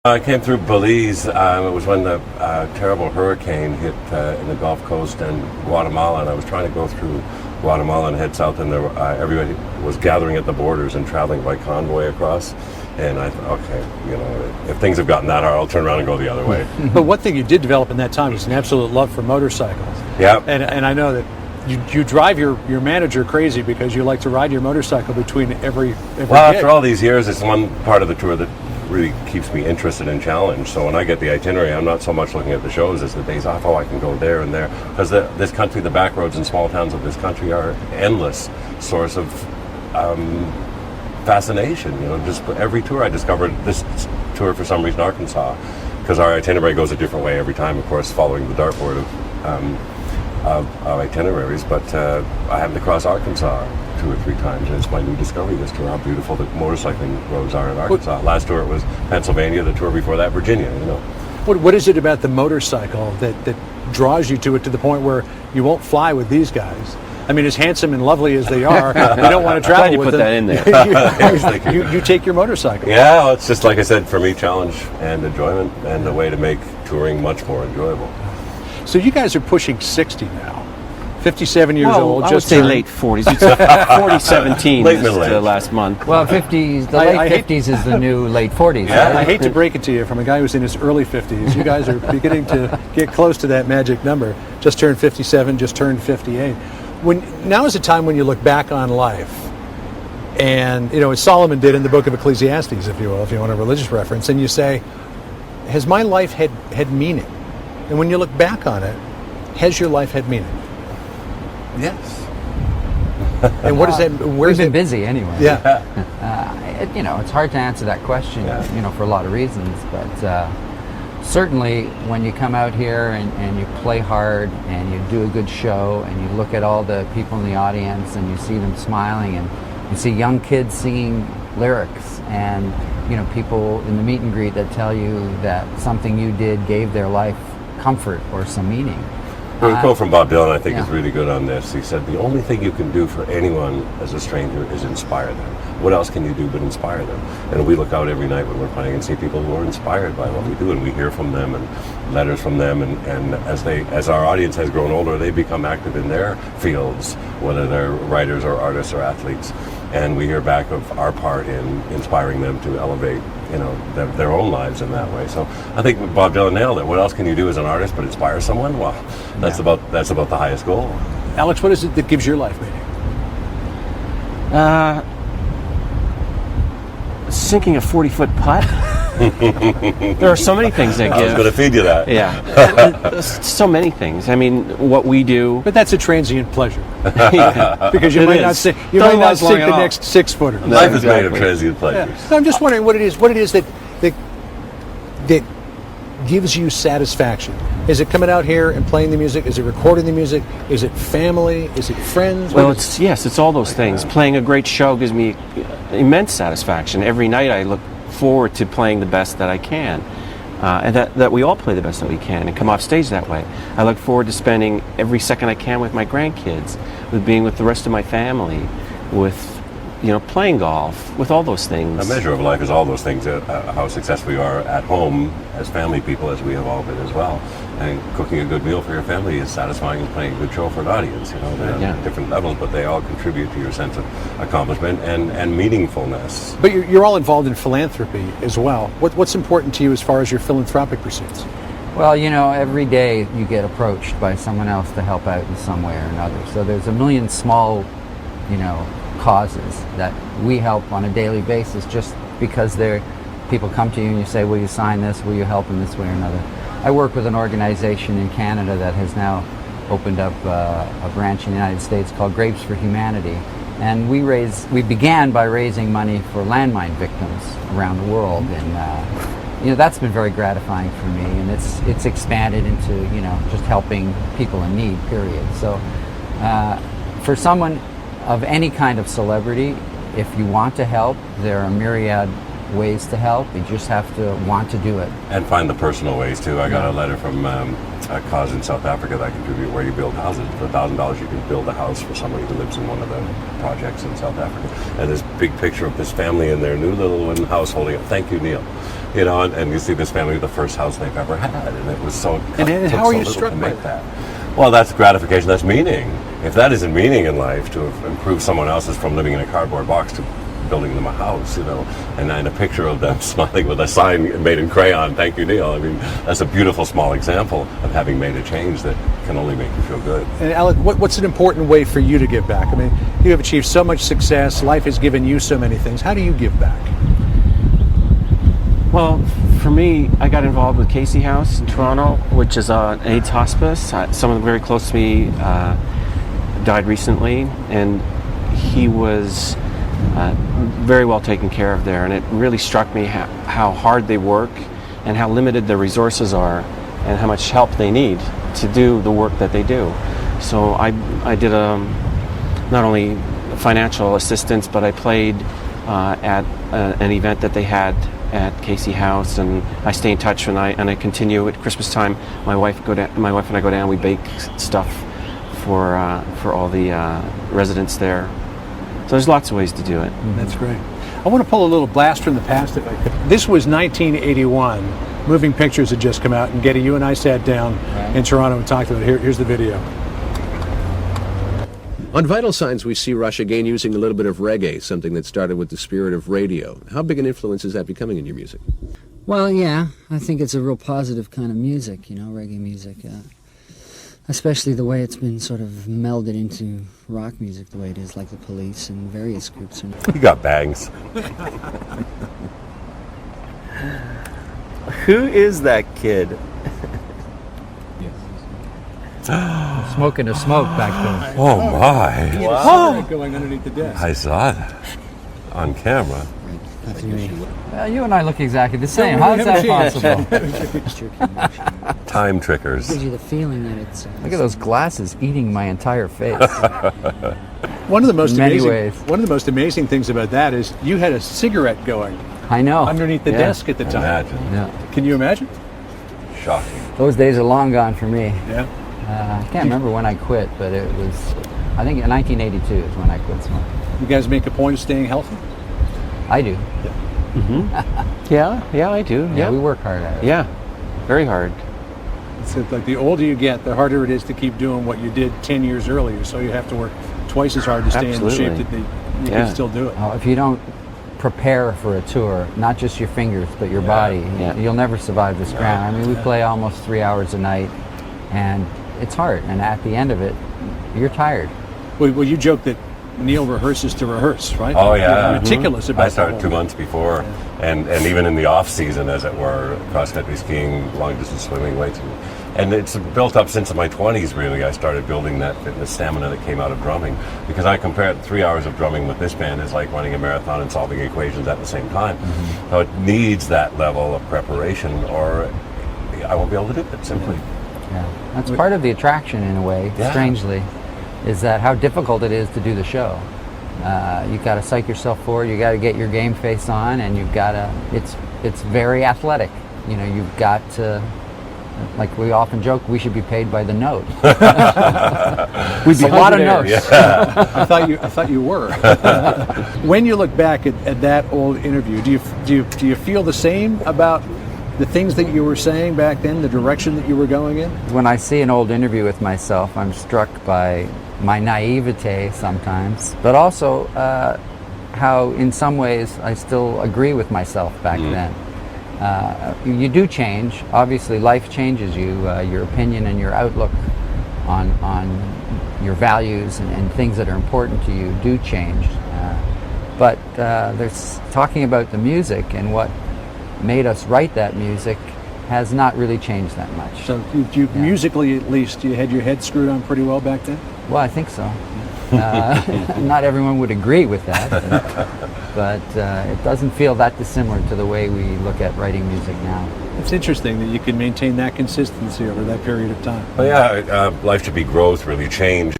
I came through Belize. It was when the terrible hurricane hit in the Gulf Coast and Guatemala, and I was trying to go through Guatemala and head south, and everybody was gathering at the borders and traveling by convoy across. And I thought, okay, if things have gotten that hard, I'll turn around and go the other way. But one thing you did develop in that time was an absolute love for motorcycles. Yeah. And I know that you drive your manager crazy because you like to ride your motorcycle between every Well, gig. after all these years, it's one part of the tour that really keeps me interested and challenged. So when I get the itinerary, I'm not so much looking at the shows as the days off. Oh, I can go there and there. Because this country, the back roads and small towns of this country are endless source of fascination. Just every tour I discovered, this tour for some reason Arkansas, because our itinerary goes a different way every time, of course, following the dartboard of itineraries. But I happened to cross Arkansas 2 or 3 times, and it's my new discovery this tour, how beautiful the motorcycling roads are in Arkansas. Last tour it was Pennsylvania, the tour before that Virginia. What is it about the motorcycle that draws you to it to the point where you won't fly with these guys? I mean, as handsome and lovely as they are, you don't want to travel Glad you with put them. that in there. you take your motorcycle. Yeah, well, it's just like I said, for me, challenge and enjoyment, and a way to make touring much more enjoyable. So you guys are pushing 60 now. 57 years old. I would just say turned. late 40s. It's 40-17 Late middle age. last month. Well, 50s, the I late hate- 50s is the new late 40s. Yeah. Right? I hate to break it to you, from a guy who's in his early 50s, you guys are beginning to get close to that magic number. Just turned 57, just turned 58. Now is a time when you look back on life, and as Solomon did in the book of Ecclesiastes, if you will, if you want a religious reference, and you say, has my life had meaning? And when you look back on it, has your life had meaning? Yes. And what does that? We've been busy anyway. Yeah. It's hard to answer that question, for a lot of reasons. But certainly, when you come out here and you play hard and you do a good show and you look at all the people in the audience and you see them smiling and you see young kids singing lyrics and people in the meet and greet that tell you that something you did gave their life comfort or some meaning. The quote from Bob Dylan, I think, Yeah. is really good on this. He said, the only thing you can do for anyone as a stranger is inspire them. What else can you do but inspire them? And we look out every night when we're playing and see people who are inspired by what we do, and we hear from them and letters from them. And as our audience has grown older, they become active in their fields, whether they're writers or artists or athletes. And we hear back of our part in inspiring them to elevate their own lives in that way. So I think Bob Dylan nailed it. What else can you do as an artist but inspire someone? Well, that's about the highest goal. Alex, what is it that gives your life meaning? Sinking a 40-foot putt. There are so many things that I was going to give. feed you that. Yeah, so many things. I mean, what we do. But that's a transient pleasure. Yeah. Because you It might not is. sink, Don't last long the at all. next 6-footer. Life is made of Exactly. transient pleasures. No, I'm just wondering what it is that gives you satisfaction. Is it coming out here and playing the music? Is it recording the music? Is it family? Is it friends? Well, What is it's all those things. Playing a great show gives me immense satisfaction. Every night I look forward to playing the best that I can. And that we all play the best that we can and come off stage that way. I look forward to spending every second I can with my grandkids, with being with the rest of my family, with playing golf, with all those things. A measure of life is all those things, how successful you are at home as family people, as we have all been as well. And cooking a good meal for your family is satisfying as playing a good show for an audience. They're on different levels, but they all contribute to your sense of accomplishment and meaningfulness. But you're all involved in philanthropy as well. What's important to you as far as your philanthropic pursuits? Well, every day you get approached by someone else to help out in some way or another. So there's a million small, causes that we help on a daily basis just because people come to you and you say, will you sign this? Will you help in this way or another? I work with an organization in Canada that has now opened up a branch in the United States called Grapes for Humanity. And we began by raising money for landmine victims around the world. And that's been very gratifying for me, and it's expanded into just helping people in need, period. So for someone of any kind of celebrity, if you want to help, there are myriad ways to help. You just have to want to do it. And find the personal ways too. I got a letter from a cause in South Africa that I contribute where you build houses. For $1,000 you can build a house for somebody who lives in one of the projects in South Africa. And this big picture of this family in their new little wooden house holding up, thank you, Neil. You know, and you see this family with the first house they've ever had, and it was so. And how are you struck by that? Well, that's gratification. That's meaning. If that isn't meaning in life, to have improved someone else's from living in a cardboard box to building them a house, you know, and a picture of them smiling with a sign made in crayon, thank you, Neil. I mean, that's a beautiful small example of having made a change that can only make you feel good. And Alec, what's an important way for you to give back? I mean, you have achieved so much success. Life has given you so many things. How do you give back? Well, for me, I got involved with Casey House in Toronto, which is an AIDS hospice. Someone very close to me died recently, and he was very well taken care of there. And it really struck me how hard they work and how limited their resources are and how much help they need to do the work that they do. So I did not only financial assistance, but I played at an event that they had at Casey House, and I stay in touch and I continue at Christmas time. My wife and I go down. We bake stuff for all the residents there. So there's lots of ways to do it. That's great. I want to pull a little blast from the past if I could. This was 1981. Moving Pictures had just come out, and Getty, you and I sat down in Toronto and talked about it. Here's the video. On Vital Signs, we see Rush again using a little bit of reggae, something that started with the spirit of radio. How big an influence is that becoming in your music? Well, yeah, I think it's a real positive kind of music, you know, reggae music. Especially the way it's been sort of melded into rock music, the way it is, like the Police and various groups. You got bangs. Who is that kid? Smoking a smoke back then. Oh my! Wow. Going underneath the desk. I saw that on camera. You and I look exactly the same. How is that possible? Time trickers. Gives you the feeling that it's... Look at those glasses eating my entire face. One of the most In many amazing, ways. one of the most amazing things about that is you had a cigarette going I know. underneath the Yeah. desk at the time. Imagine. Yeah. Can you imagine? Shocking. Those days are long gone for me. Yeah. I can't remember when I quit, but it was, I think 1982 is when I quit smoking. You guys make a point of staying healthy? I do. Yeah, I do. Yeah, we work hard at it. Yeah, very hard. It's like the older you get, the harder it is to keep doing what you did 10 years earlier. So you have to work twice as hard to stay in the shape Absolutely. that you Yeah. can still do it. If you don't prepare for a tour, not just your fingers, but your body, Yeah. you'll never survive this ground. I mean, we play almost 3 hours a night, and it's hard. And at the end of it, you're tired. Well, you joke that Neil rehearses to rehearse, right? Oh yeah, You're meticulous about I started the 2 whole- months before, and even in the off season, as it were, cross country skiing, long distance swimming, weights, and it's built up since my 20s. Really, I started building that fitness stamina that came out of drumming, because I compared 3 hours of drumming with this band is like running a marathon and solving equations at the same time. So it needs that level of preparation, or I won't be able to do it simply. Yeah, that's part of the attraction in a way, Yeah. strangely, is that how difficult it is to do the show. You've got to psych yourself forward, you got to get your game face on, and you've got to, it's very athletic. You know, you've got to, like we often joke, we should be paid by the note. We'd be A lot of hungry. notes. I thought you were. When you look back at that old interview, do you feel the same about the things that you were saying back then, the direction that you were going in? When I see an old interview with myself, I'm struck by my naivete sometimes, but also how in some ways I still agree with myself back then. You do change. Obviously, life changes you. Your opinion and your outlook on your values and things that are important to you do change. But there's talking about the music and what made us write that music has not really changed that much. So you musically, at least, you had your head screwed on pretty well back then? Well, I think so. Not everyone would agree with that, but it doesn't feel that dissimilar to the way we look at writing music now. It's interesting that you can maintain that consistency over that period of time. Well, yeah, life should be growth, really change.